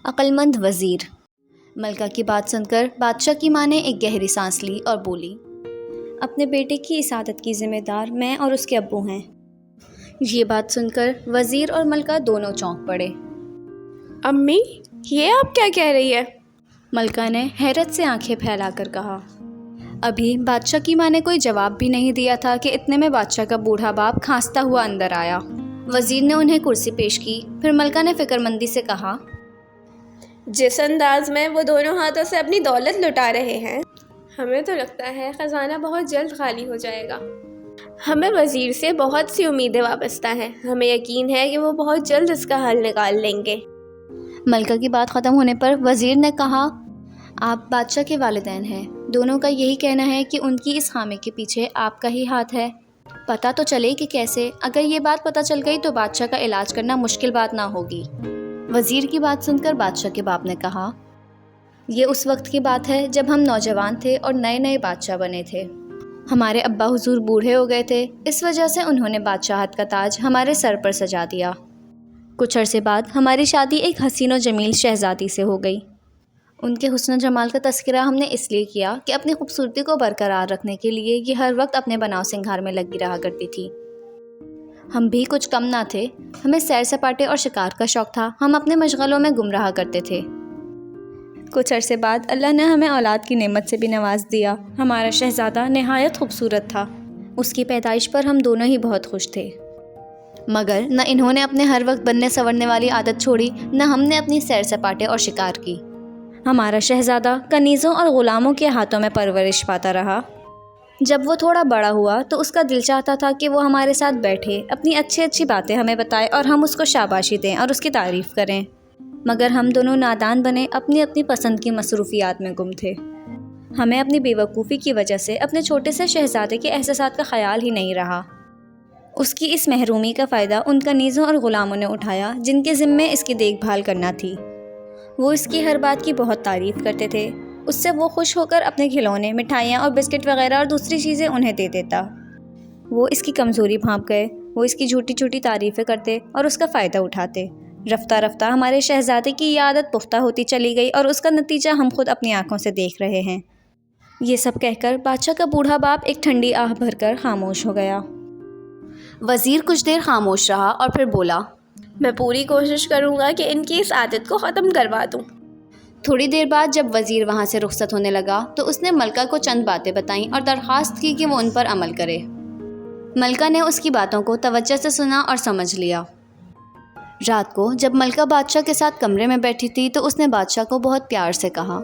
عقلمند وزیر۔ ملکہ کی بات سن کر بادشاہ کی ماں نے ایک گہری سانس لی اور بولی، اپنے بیٹے کی اس عادت کی ذمہ دار میں اور اس کے ابو ہیں۔ یہ بات سن کر وزیر اور ملکہ دونوں چونک پڑے۔ امی، یہ آپ کیا کہہ رہی ہے؟ ملکہ نے حیرت سے آنکھیں پھیلا کر کہا۔ ابھی بادشاہ کی ماں نے کوئی جواب بھی نہیں دیا تھا کہ اتنے میں بادشاہ کا بوڑھا باپ کھانستا ہوا اندر آیا۔ وزیر نے انہیں کرسی پیش کی، پھر ملکہ نے فکر مندی سے کہا، جس انداز میں وہ دونوں ہاتھوں سے اپنی دولت لٹا رہے ہیں، ہمیں تو لگتا ہے خزانہ بہت جلد خالی ہو جائے گا۔ ہمیں وزیر سے بہت سی امیدیں وابستہ ہیں، ہمیں یقین ہے کہ وہ بہت جلد اس کا حل نکال لیں گے۔ ملکہ کی بات ختم ہونے پر وزیر نے کہا، آپ بادشاہ کے والدین ہیں، دونوں کا یہی کہنا ہے کہ ان کی اس خامی کے پیچھے آپ کا ہی ہاتھ ہے۔ پتہ تو چلے کہ کیسے، اگر یہ بات پتہ چل گئی تو بادشاہ کا علاج کرنا مشکل بات نہ ہوگی۔ وزیر کی بات سن کر بادشاہ کے باپ نے کہا، یہ اس وقت کی بات ہے جب ہم نوجوان تھے اور نئے نئے بادشاہ بنے تھے۔ ہمارے ابا حضور بوڑھے ہو گئے تھے، اس وجہ سے انہوں نے بادشاہت کا تاج ہمارے سر پر سجا دیا۔ کچھ عرصے بعد ہماری شادی ایک حسین و جمیل شہزادی سے ہو گئی۔ ان کے حسن و جمال کا تذکرہ ہم نے اس لیے کیا کہ اپنی خوبصورتی کو برقرار رکھنے کے لیے یہ ہر وقت اپنے بناؤ سنگھار میں لگی رہا کرتی تھی۔ ہم بھی کچھ کم نہ تھے، ہمیں سیر سپاٹے اور شکار کا شوق تھا، ہم اپنے مشغلوں میں گم رہا کرتے تھے۔ کچھ عرصے بعد اللہ نے ہمیں اولاد کی نعمت سے بھی نواز دیا۔ ہمارا شہزادہ نہایت خوبصورت تھا، اس کی پیدائش پر ہم دونوں ہی بہت خوش تھے، مگر نہ انہوں نے اپنے ہر وقت بننے سنورنے والی عادت چھوڑی، نہ ہم نے اپنی سیر سپاٹے اور شکار کی۔ ہمارا شہزادہ کنیزوں اور غلاموں کے ہاتھوں میں پرورش پاتا رہا۔ جب وہ تھوڑا بڑا ہوا تو اس کا دل چاہتا تھا کہ وہ ہمارے ساتھ بیٹھے، اپنی اچھی باتیں ہمیں بتائے اور ہم اس کو شاباشی دیں اور اس کی تعریف کریں، مگر ہم دونوں نادان بنے، اپنی اپنی پسند کی مصروفیات میں گم تھے۔ ہمیں اپنی بے وقوفی کی وجہ سے اپنے چھوٹے سے شہزادے کے احساسات کا خیال ہی نہیں رہا۔ اس کی اس محرومی کا فائدہ ان کنیزوں اور غلاموں نے اٹھایا جن کے ذمے اس کی دیکھ بھال کرنا تھی۔ وہ اس کی ہر بات کی بہت تعریف کرتے تھے، اس سے وہ خوش ہو کر اپنے کھلونے، مٹھائیاں اور بسکٹ وغیرہ اور دوسری چیزیں انہیں دے دیتا۔ وہ اس کی کمزوری بھانپ گئے، وہ اس کی جھوٹی جھوٹی تعریفیں کرتے اور اس کا فائدہ اٹھاتے۔ رفتہ رفتہ ہمارے شہزادے کی یہ عادت پختہ ہوتی چلی گئی اور اس کا نتیجہ ہم خود اپنی آنکھوں سے دیکھ رہے ہیں۔ یہ سب کہہ کر بادشاہ کا بوڑھا باپ ایک ٹھنڈی آہ بھر کر خاموش ہو گیا۔ وزیر کچھ دیر خاموش رہا اور پھر بولا، میں پوری کوشش کروں گا کہ ان کی اس عادت کو ختم کروا دوں۔ تھوڑی دیر بعد جب وزیر وہاں سے رخصت ہونے لگا تو اس نے ملکہ کو چند باتیں بتائیں اور درخواست کی کہ وہ ان پر عمل کرے۔ ملکہ نے اس کی باتوں کو توجہ سے سنا اور سمجھ لیا۔ رات کو جب ملکہ بادشاہ کے ساتھ کمرے میں بیٹھی تھی تو اس نے بادشاہ کو بہت پیار سے کہا،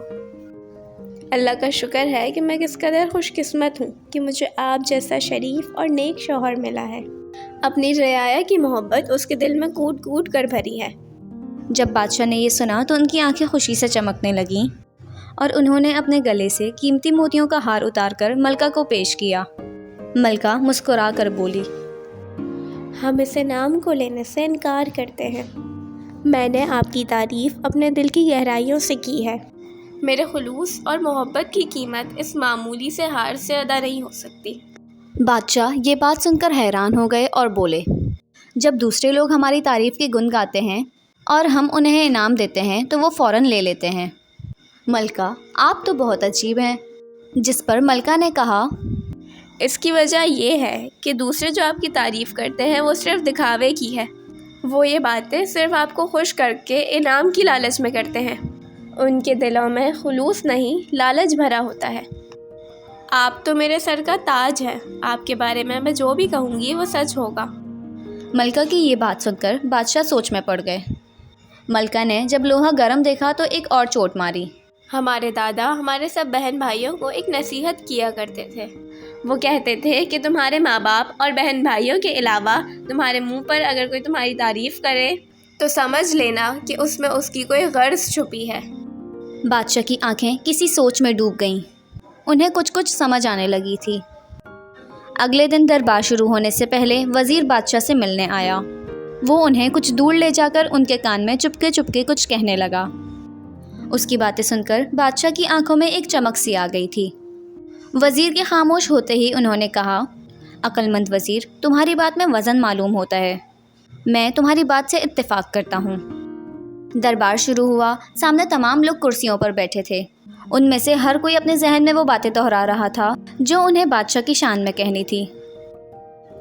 اللہ کا شکر ہے کہ میں کس قدر خوش قسمت ہوں کہ مجھے آپ جیسا شریف اور نیک شوہر ملا ہے۔ اپنی رعایا کی محبت اس کے دل میں کوٹ کوٹ کر بھری ہے۔ جب بادشاہ نے یہ سنا تو ان کی آنکھیں خوشی سے چمکنے لگیں اور انہوں نے اپنے گلے سے قیمتی موتیوں کا ہار اتار کر ملکہ کو پیش کیا۔ ملکہ مسکرا کر بولی، ہم اسے نام کو لینے سے انکار کرتے ہیں۔ میں نے آپ کی تعریف اپنے دل کی گہرائیوں سے کی ہے۔ میرے خلوص اور محبت کی قیمت اس معمولی سے ہار سے ادا نہیں ہو سکتی۔ بادشاہ یہ بات سن کر حیران ہو گئے اور بولے، جب دوسرے لوگ ہماری تعریف کی گن گاتے ہیں اور ہم انہیں انعام دیتے ہیں تو وہ فوراً لے لیتے ہیں۔ ملکہ، آپ تو بہت عجیب ہیں۔ جس پر ملکہ نے کہا، اس کی وجہ یہ ہے کہ دوسرے جو آپ کی تعریف کرتے ہیں وہ صرف دکھاوے کی ہے۔ وہ یہ باتیں صرف آپ کو خوش کر کے انعام کی لالچ میں کرتے ہیں۔ ان کے دلوں میں خلوص نہیں، لالچ بھرا ہوتا ہے۔ آپ تو میرے سر کا تاج ہے، آپ کے بارے میں جو بھی کہوں گی وہ سچ ہوگا۔ ملکہ کی یہ بات سن کر بادشاہ سوچ میں پڑ گئے۔ ملکہ نے جب لوہا گرم دیکھا تو ایک اور چوٹ ماری۔ ہمارے دادا ہمارے سب بہن بھائیوں کو ایک نصیحت کیا کرتے تھے۔ وہ کہتے تھے کہ تمہارے ماں باپ اور بہن بھائیوں کے علاوہ تمہارے منہ پر اگر کوئی تمہاری تعریف کرے تو سمجھ لینا کہ اس میں اس کی کوئی غرض چھپی ہے۔ بادشاہ کی آنکھیں کسی سوچ میں ڈوب گئیں، انہیں کچھ سمجھ آنے لگی تھی۔ اگلے دن دربار شروع ہونے سے پہلے وزیر بادشاہ سے ملنے آیا۔ وہ انہیں کچھ دور لے جا کر ان کے کان میں چپکے کچھ کہنے لگا۔ اس کی باتیں سن کر بادشاہ کی آنکھوں میں ایک چمک سی آ گئی تھی۔ وزیر کے خاموش ہوتے ہی انہوں نے کہا، عقل مند وزیر، تمہاری بات میں وزن معلوم ہوتا ہے، میں تمہاری بات سے اتفاق کرتا ہوں۔ دربار شروع ہوا۔ سامنے تمام لوگ کرسیوں پر بیٹھے تھے۔ ان میں سے ہر کوئی اپنے ذہن میں وہ باتیں دہرا رہا تھا جو انہیں بادشاہ کی شان میں کہنی تھی۔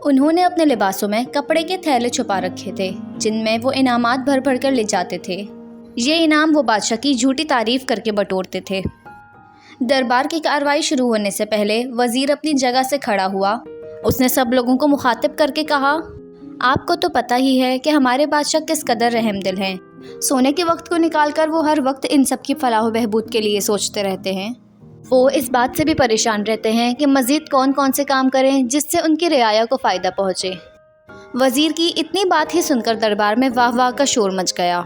انہوں نے اپنے لباسوں میں کپڑے کے تھیلے چھپا رکھے تھے جن میں وہ انعامات بھر بھر کر لے جاتے تھے۔ یہ انعام وہ بادشاہ کی جھوٹی تعریف کر کے بٹورتے تھے۔ دربار کی کارروائی شروع ہونے سے پہلے وزیر اپنی جگہ سے کھڑا ہوا۔ اس نے سب لوگوں کو مخاطب کر کے کہا، آپ کو تو پتہ ہی ہے کہ ہمارے بادشاہ کس قدر رحم دل ہیں۔ سونے کے وقت کو نکال کر وہ ہر وقت ان سب کی فلاح و بہبود کے لیے سوچتے رہتے ہیں۔ وہ اس بات سے بھی پریشان رہتے ہیں کہ مزید کون کون سے کام کریں جس سے ان کی رعایا کو فائدہ پہنچے۔ وزیر کی اتنی بات ہی سن کر دربار میں واہ واہ کا شور مچ گیا۔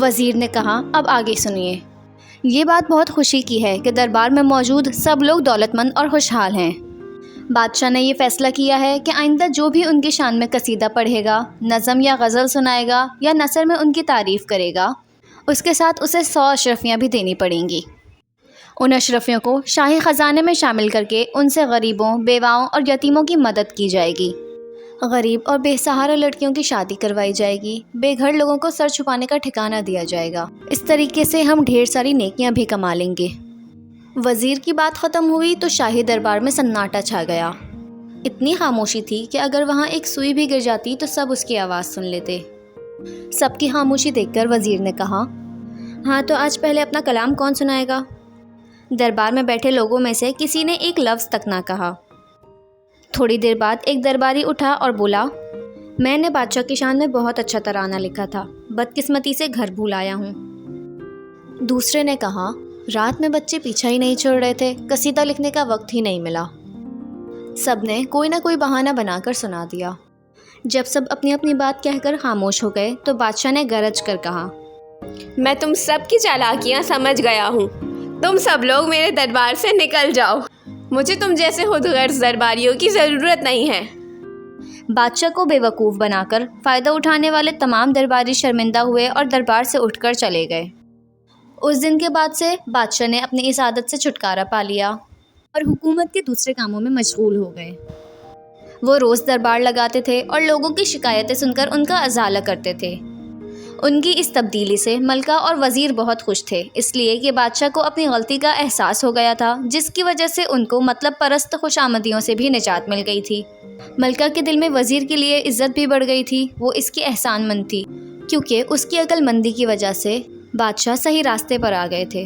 وزیر نے کہا، اب آگے سنیے۔ یہ بات بہت خوشی کی ہے کہ دربار میں موجود سب لوگ دولت مند اور خوشحال ہیں۔ بادشاہ نے یہ فیصلہ کیا ہے کہ آئندہ جو بھی ان کی شان میں قصیدہ پڑھے گا، نظم یا غزل سنائے گا یا نثر میں ان کی تعریف کرے گا، اس کے ساتھ اسے 100 اشرفیاں بھی دینی پڑیں گی۔ ان اشرفیوں کو شاہی خزانے میں شامل کر کے ان سے غریبوں، بیواؤں اور یتیموں کی مدد کی جائے گی۔ غریب اور بے سہارا لڑکیوں کی شادی کروائی جائے گی۔ بے گھر لوگوں کو سر چھپانے کا ٹھکانہ دیا جائے گا۔ اس طریقے سے ہم ڈھیر ساری نیکیاں بھی کما لیں گے۔ وزیر کی بات ختم ہوئی تو شاہی دربار میں سناٹا چھا گیا۔ اتنی خاموشی تھی کہ اگر وہاں ایک سوئی بھی گر جاتی تو سب اس کی آواز سن لیتے۔ سب کی خاموشی دیکھ کر وزیر نے کہا، ہاں تو آج پہلے اپنا کلام کون سنائے گا؟ دربار میں بیٹھے لوگوں میں سے کسی نے ایک لفظ تک نہ کہا۔ تھوڑی دیر بعد ایک درباری اٹھا اور بولا، میں نے بادشاہ کی شان میں بہت اچھا ترانہ لکھا تھا، بدقسمتی سے گھر بھول آیا ہوں۔ دوسرے نے کہا، رات میں بچے پیچھا ہی نہیں چھوڑ رہے تھے، قصیدہ لکھنے کا وقت ہی نہیں ملا۔ سب نے کوئی نہ کوئی بہانہ بنا کر سنا دیا۔ جب سب اپنی اپنی بات کہہ کر خاموش ہو گئے تو بادشاہ نے گرج کر کہا، میں تم سب کی چالاکیاں سمجھ گیا ہوں۔ تم سب لوگ میرے دربار سے نکل جاؤ۔ مجھے تم جیسے خود غرض درباریوں کی ضرورت نہیں ہے۔ بادشاہ کو بے وقوف بنا کر فائدہ اٹھانے والے تمام درباری شرمندہ ہوئے اور دربار سے اٹھ کر چلے گئے۔ اس دن کے بعد سے بادشاہ نے اپنی اس عادت سے چھٹکارا پا لیا اور حکومت کے دوسرے کاموں میں مشغول ہو گئے۔ وہ روز دربار لگاتے تھے اور لوگوں کی شکایتیں سن کر ان کا ازالہ کرتے تھے۔ ان کی اس تبدیلی سے ملکہ اور وزیر بہت خوش تھے، اس لیے کہ بادشاہ کو اپنی غلطی کا احساس ہو گیا تھا، جس کی وجہ سے ان کو مطلب پرست خوش آمدیوں سے بھی نجات مل گئی تھی۔ ملکہ کے دل میں وزیر کے لیے عزت بھی بڑھ گئی تھی۔ وہ اس کی احسان مند تھی کیونکہ اس کی عقل مندی کی وجہ سے بادشاہ صحیح راستے پر آ گئے تھے۔